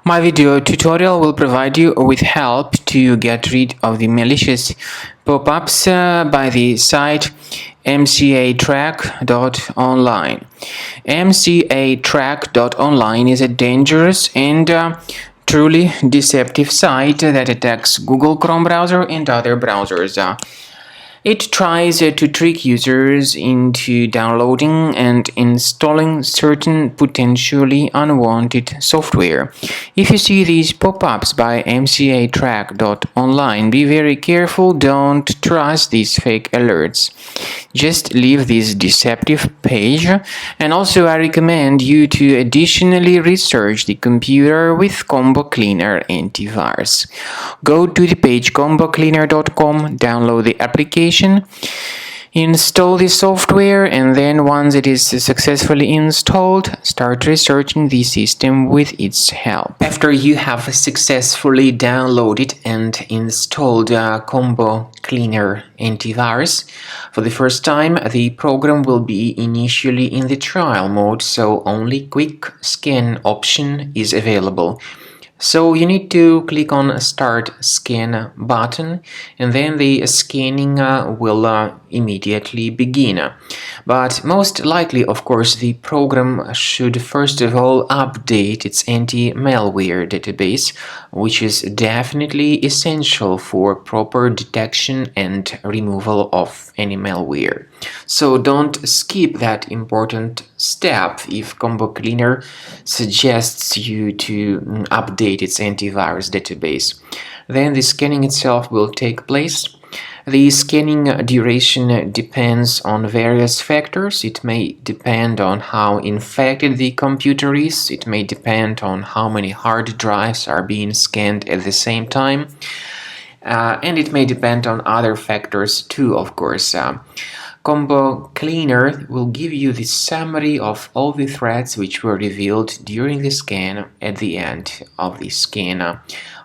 My video tutorial will provide you with help to get rid of the malicious pop-ups by the site Mca-track.online. Mca-track.online is a dangerous and truly deceptive site that attacks Google Chrome browser and other browsers. It tries to trick users into downloading and installing certain potentially unwanted software. If you see these pop-ups by Mca-track.online, be very careful, don't trust these fake alerts. Just leave this deceptive page, and also I recommend you to additionally research the computer with Combo Cleaner antivirus. Go to the page combocleaner.com, download the application, install the software, and then once it is successfully installed, start researching the system with its help. After you have successfully downloaded and installed Combo Cleaner antivirus for the first time, the program will be initially in the trial mode, so only quick scan option is available. So you need to click on Start Scan button, and then the scanning will immediately begin. But most likely, of course, the program should first of all update its anti-malware database, which is definitely essential for proper detection and removal of any malware. So don't skip that important step if Combo Cleaner suggests you to update its antivirus database. Then the scanning itself will take place. The scanning duration depends on various factors. It may depend on how infected the computer is. It may depend on how many hard drives are being scanned at the same time. And it may depend on other factors too, of course. Combo Cleaner will give you the summary of all the threats which were revealed during the scan at the end of the scan.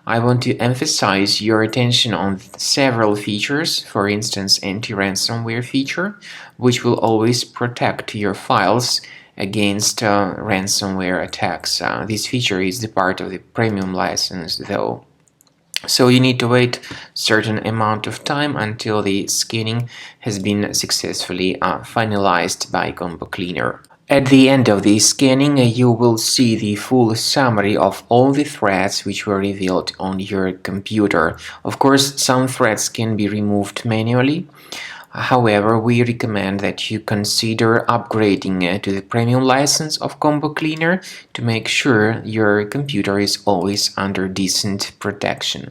I want to emphasize your attention on several features, for instance, anti-ransomware feature, which will always protect your files against ransomware attacks. This feature is the part of the premium license, though. So you need to wait a certain amount of time until the scanning has been successfully finalized by Combo Cleaner. At the end of the scanning, you will see the full summary of all the threats which were revealed on your computer. Of course, some threats can be removed manually. However, we recommend that you consider upgrading to the premium license of Combo Cleaner to make sure your computer is always under decent protection.